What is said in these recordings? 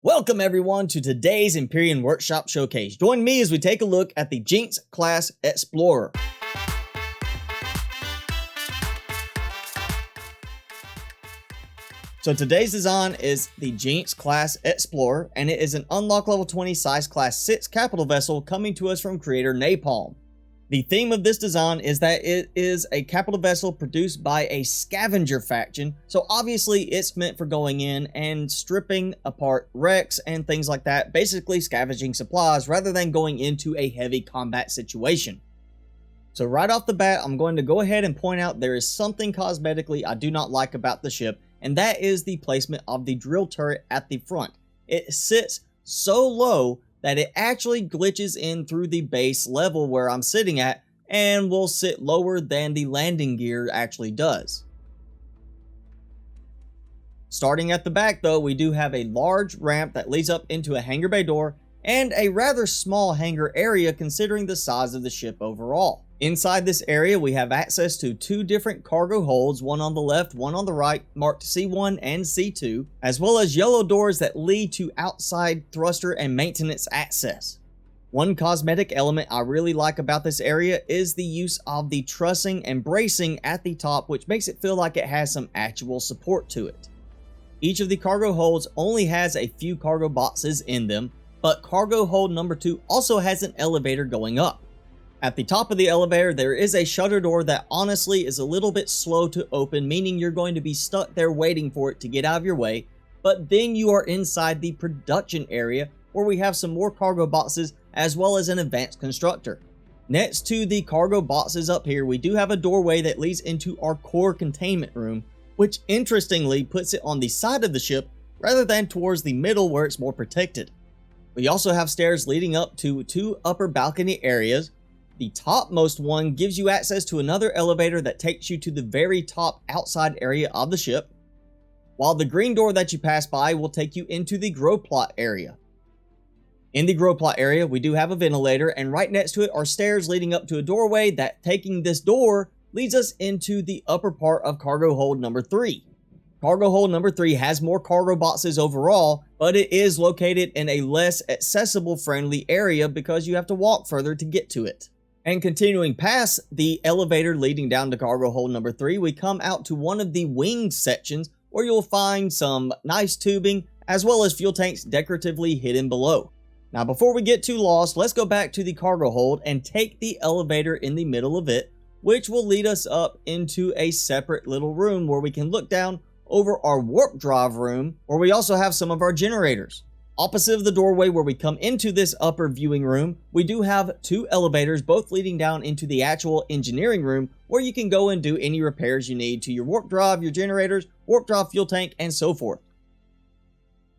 Welcome everyone to today's Empyrion Workshop Showcase. Join me as we take a look at the Jinx-Class Explorer. So today's design is the Jinx-Class Explorer, and it is an unlock level 20 size class 6 capital vessel coming to us from creator Napalm. The theme of this design is that it is a capital vessel produced by a scavenger faction, so obviously it's meant for going in and stripping apart wrecks and things like that, basically scavenging supplies rather than going into a heavy combat situation. So right off the bat, I'm going to go ahead and point out there is something cosmetically I do not like about the ship, and that is the placement of the drill turret at the front. It sits so low that it actually glitches in through the base level where I'm sitting at and will sit lower than the landing gear actually does. Starting at the back though, we do have a large ramp that leads up into a hangar bay door and a rather small hangar area considering the size of the ship overall. Inside this area, we have access to two different cargo holds, one on the left, one on the right, marked C1 and C2, as well as yellow doors that lead to outside thruster and maintenance access. One cosmetic element I really like about this area is the use of the trussing and bracing at the top, which makes it feel like it has some actual support to it. Each of the cargo holds only has a few cargo boxes in them, but cargo hold number 2 also has an elevator going up. At the top of the elevator, there is a shutter door that honestly is a little bit slow to open, meaning you're going to be stuck there waiting for it to get out of your way, but then you are inside the production area where we have some more cargo boxes as well as an advanced constructor. Next to the cargo boxes up here, we do have a doorway that leads into our core containment room, which interestingly puts it on the side of the ship rather than towards the middle where it's more protected. We also have stairs leading up to two upper balcony areas. The topmost one gives you access to another elevator that takes you to the very top outside area of the ship, while the green door that you pass by will take you into the grow plot area. In the grow plot area, we do have a ventilator, and right next to it are stairs leading up to a doorway that, taking this door, leads us into the upper part of cargo hold number 3. Cargo hold number 3 has more cargo boxes overall, but it is located in a less accessible friendly area because you have to walk further to get to it. And continuing past the elevator leading down to cargo hold number 3, we come out to one of the wing sections where you'll find some nice tubing as well as fuel tanks decoratively hidden below. Now before we get too lost, let's go back to the cargo hold and take the elevator in the middle of it, which will lead us up into a separate little room where we can look down over our warp drive room, where we also have some of our generators. Opposite of the doorway where we come into this upper viewing room, we do have two elevators, both leading down into the actual engineering room where you can go and do any repairs you need to your warp drive, your generators, warp drive fuel tank, and so forth.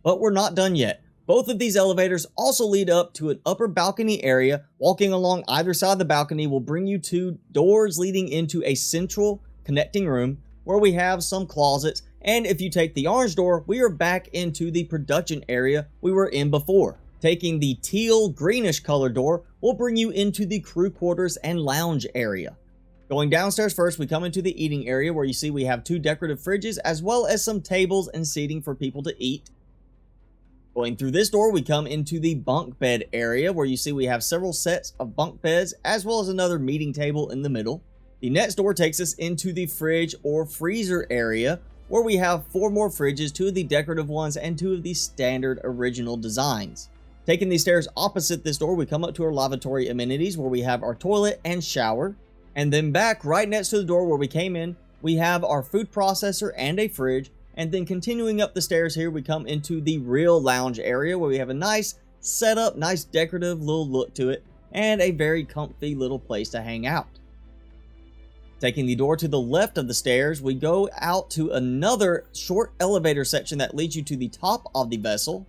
But we're not done yet. Both of these elevators also lead up to an upper balcony area. Walking along either side of the balcony will bring you to doors leading into a central connecting room where we have some closets. And if you take the orange door, we are back into the production area we were in before. Taking the teal greenish color door will bring you into the crew quarters and lounge area. Going downstairs first, we come into the eating area where you see we have two decorative fridges as well as some tables and seating for people to eat. Going through this door, we come into the bunk bed area where you see we have several sets of bunk beds as well as another meeting table in the middle. The next door takes us into the fridge or freezer area, where we have 4 more fridges, 2 of the decorative ones and 2 of the standard original designs. Taking the stairs opposite this door, we come up to our lavatory amenities where we have our toilet and shower. And then back right next to the door where we came in, we have our food processor and a fridge. And then continuing up the stairs here, we come into the real lounge area where we have a nice setup, nice decorative little look to it, and a very comfy little place to hang out. Taking the door to the left of the stairs, we go out to another short elevator section that leads you to the top of the vessel.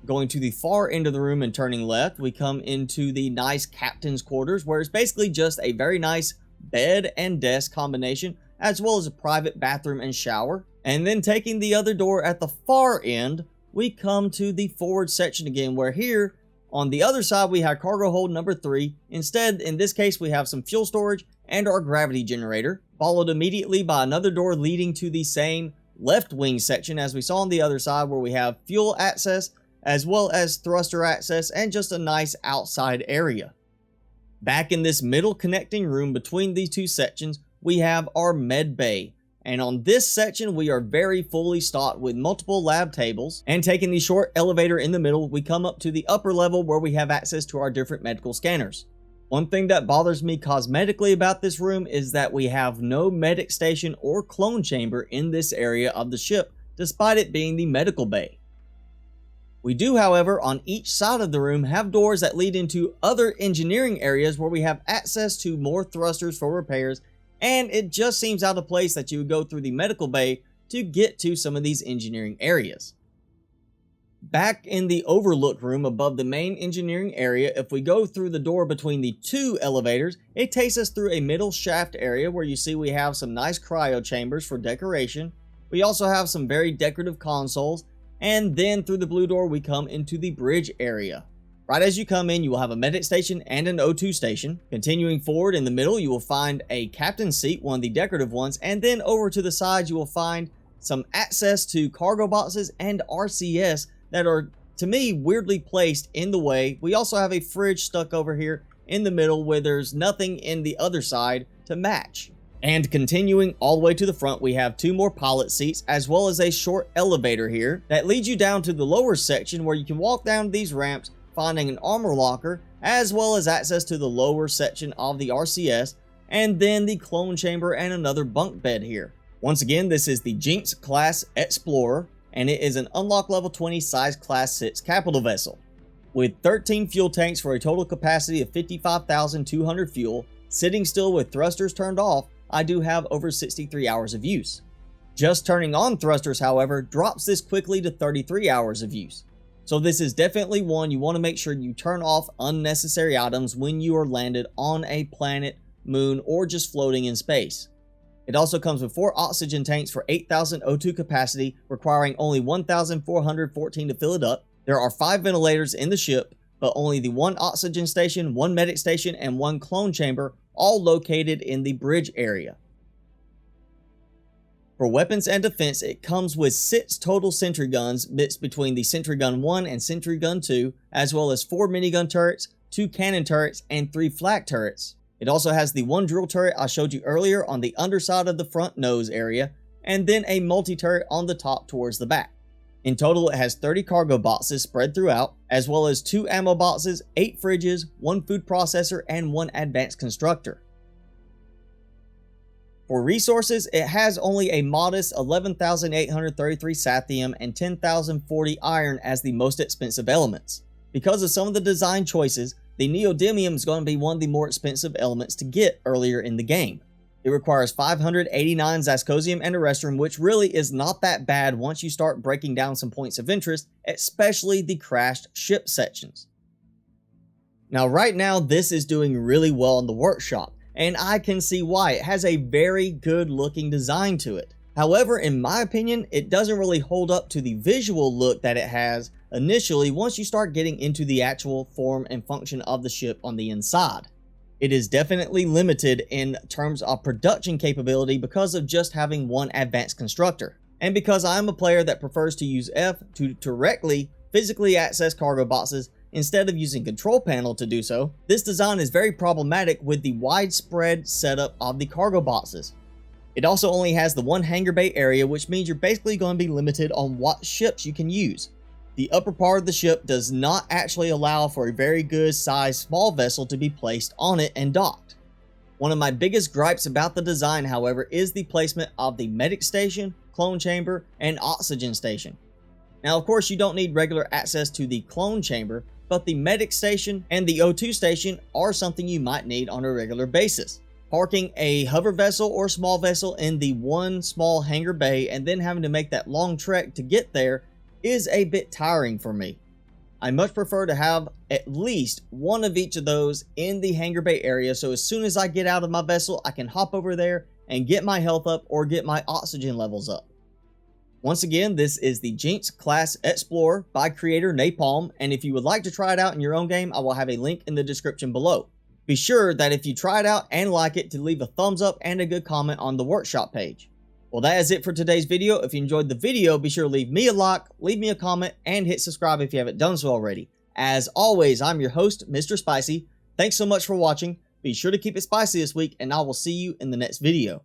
Going to the far end of the room and turning left, we come into the nice captain's quarters, where it's basically just a very nice bed and desk combination, as well as a private bathroom and shower. And then taking the other door at the far end, we come to the forward section again, where here on the other side we have cargo hold number 3. Instead, in this case, we have some fuel storage and our gravity generator, followed immediately by another door leading to the same left wing section, as we saw on the other side, where we have fuel access as well as thruster access and just a nice outside area. Back in this middle connecting room between these two sections, we have our med bay. And on this section, we are very fully stocked with multiple lab tables. And taking the short elevator in the middle, we come up to the upper level where we have access to our different medical scanners. One thing that bothers me cosmetically about this room is that we have no medic station or clone chamber in this area of the ship, despite it being the medical bay. We do, however, on each side of the room have doors that lead into other engineering areas where we have access to more thrusters for repairs, and it just seems out of place that you would go through the medical bay to get to some of these engineering areas. Back in the overlook room above the main engineering area, if we go through the door between the two elevators, it takes us through a middle shaft area where you see we have some nice cryo chambers for decoration. We also have some very decorative consoles, and then through the blue door we come into the bridge area. Right as you come in, you will have a medic station and an O2 station. Continuing forward in the middle, you will find a captain's seat, one of the decorative ones, and then over to the sides you will find some access to cargo boxes and RCS that are, to me, weirdly placed in the way. We also have a fridge stuck over here in the middle where there's nothing in the other side to match. And continuing all the way to the front, we have two more pilot seats as well as a short elevator here that leads you down to the lower section where you can walk down these ramps, finding an armor locker as well as access to the lower section of the RCS, and then the clone chamber and another bunk bed here. Once again, this is the Jinx-Class Explorer, and it is an unlock level 20 size class 6 capital vessel. With 13 fuel tanks for a total capacity of 55,200 fuel, sitting still with thrusters turned off, I do have over 63 hours of use. Just turning on thrusters, however, drops this quickly to 33 hours of use. So this is definitely one you want to make sure you turn off unnecessary items when you are landed on a planet, moon, or just floating in space. It also comes with 4 oxygen tanks for 8,000 O2 capacity, requiring only 1,414 to fill it up. There are 5 ventilators in the ship, but only the 1 oxygen station, 1 medic station, and 1 clone chamber, all located in the bridge area. For weapons and defense, it comes with 6 total sentry guns mixed between the Sentry Gun 1 and Sentry Gun 2, as well as 4 minigun turrets, 2 cannon turrets, and 3 flak turrets. It also has the 1 drill turret I showed you earlier on the underside of the front nose area, and then a multi-turret on the top towards the back. In total, it has 30 cargo boxes spread throughout, as well as 2 ammo boxes, 8 fridges, 1 food processor, and 1 advanced constructor. For resources, it has only a modest 11,833 sathium and 10,040 iron as the most expensive elements. Because of some of the design choices, the neodymium is going to be one of the more expensive elements to get earlier in the game. It requires 589 zascosium and erestrum, which really is not that bad once you start breaking down some points of interest, especially the crashed ship sections. Now right now, this is doing really well in the workshop, and I can see why. It has a very good looking design to it. However, in my opinion, it doesn't really hold up to the visual look that it has initially once you start getting into the actual form and function of the ship on the inside. It is definitely limited in terms of production capability because of just having 1 advanced constructor. And because I'm a player that prefers to use F to directly physically access cargo boxes instead of using control panel to do so, this design is very problematic with the widespread setup of the cargo boxes. It also only has the 1 hangar bay area, which means you're basically going to be limited on what ships you can use. The upper part of the ship does not actually allow for a very good sized small vessel to be placed on it and docked. One of my biggest gripes about the design, however, is the placement of the medic station, clone chamber, and oxygen station. Now, of course, you don't need regular access to the clone chamber, but the medic station and the O2 station are something you might need on a regular basis. Parking a hover vessel or small vessel in the 1 small hangar bay and then having to make that long trek to get there is a bit tiring for me. I much prefer to have at least 1 of each of those in the hangar bay area, so as soon as I get out of my vessel, I can hop over there and get my health up or get my oxygen levels up. Once again, this is the Jinx-Class Explorer by creator Napalm, and if you would like to try it out in your own game, I will have a link in the description below. Be sure that if you try it out and like it, to leave a thumbs up and a good comment on the workshop page. Well, that is it for today's video. If you enjoyed the video, be sure to leave me a like, leave me a comment, and hit subscribe if you haven't done so already. As always, I'm your host, Mr. Spicy. Thanks so much for watching. Be sure to keep it spicy this week, and I will see you in the next video.